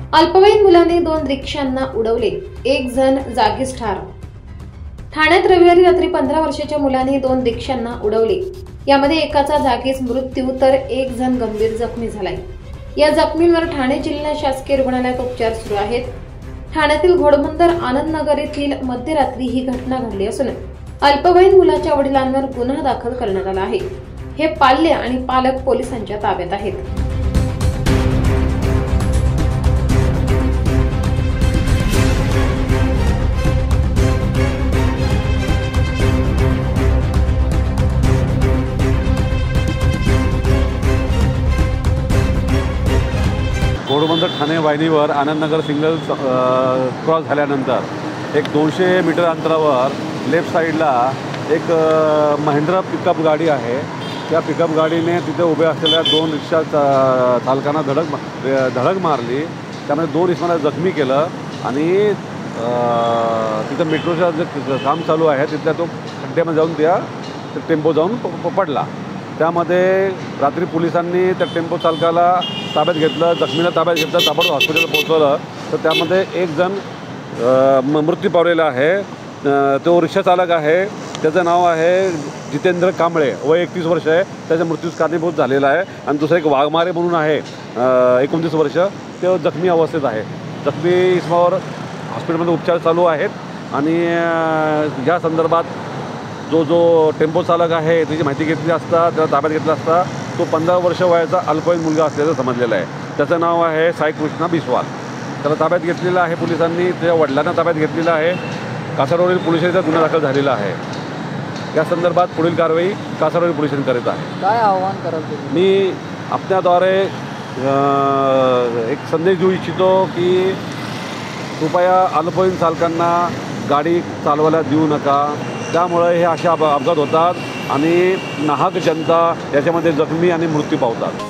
अल्पवयीन मुलाने 2 रिक्षांना उडवले, एक जण जागीच ठार। ठाण्यात रविवारी रात्री 15 वर्षाच्या मुलाने 2 रिक्षांना उडवले। यामध्ये एकाचा जागीच मृत्यू तर एक जण गंभीर जखमी झालाय। या जखमींवर ठाणे जिल्हा शासकीय रुग्णालयात उपचार सुरू आहेत। ठाण्यातील घोडबंदर आनंदनगर येथील मध्यरात्री ही घटना घडली असून अल्पवयीन मुलाच्या वडिलांवर गुन्हा दाखल करण्यात आला आहे। हे पाल्य आणि पालक पोलिसांच्या ताब्यात आहेत। घोडबंदर ठाणे वाहिनीवर आनंदनगर सिग्नल क्रॉस झाल्यानंतर एक 200 मीटर अंतरावर लेफ्ट साईडला एक महिंद्रा पिकअप गाडी आहे। त्या पिकअप गाडीने तिथे उभे असलेल्या 2 रिक्षा चालकांना धडक मारली। त्यामध्ये 2 इसमांना जखमी केलं आणि तिथं मेट्रोचं जे काम चालू आहे तिथल्या तो खड्ड्यामध्ये जाऊन त्या टेम्पो जाऊन पडला। त्यामध्ये रात्री पोलिसांनी त्या टेम्पो चालकाला ताब्यात घेतलं, जखमीला ताब्यात घेतलं, ताबडतोब हॉस्पिटलला पोहोचवलं। तर त्यामध्ये एक जण मृत्यू पावलेला आहे। तो रिक्षा चालक आहे, त्याचं नाव आहे जितेंद्र कांबळे, वय 31 वर्ष आहे। त्याच्या मृत्यूस कारणीभूत झालेला आहे। आणि दुसरा एक वाघमारे म्हणून आहे 29 वर्ष, तो जखमी अवस्थेत आहे। जखमी इसमावर हॉस्पिटलमध्ये उपचार चालू आहेत। आणि या संदर्भात जो टेम्पो चालक आहे त्याची माहिती घेतली असता त्याला ताब्यात घेतला असता तो 15 वर्ष वयाचा अल्पवयीन मुलगा असल्याचं समजलेलं आहे। त्याचं नाव आहे साई कृष्णा बिस्वाल। त्याला ताब्यात घेतलेलं आहे पोलिसांनी, त्याच्या वडिलांना ताब्यात घेतलेलं आहे। कासारवरील पोलीस स्टेशनात गुन्हा दाखल झालेला आहे। या संदर्भात पुढील कारवाई कासारवरील पोलिसांनी करीत आहे। काय आव्हान कराल मी आपल्याद्वारे एक संदेश देऊ इच्छितो की कृपया अल्पवयीन चालकांना गाडी चालवायला देऊ नका। त्यामुळे हे असे अपघात होतात आणि नाहक जनता याच्यामध्ये जखमी आणि मृत्यू पावतात।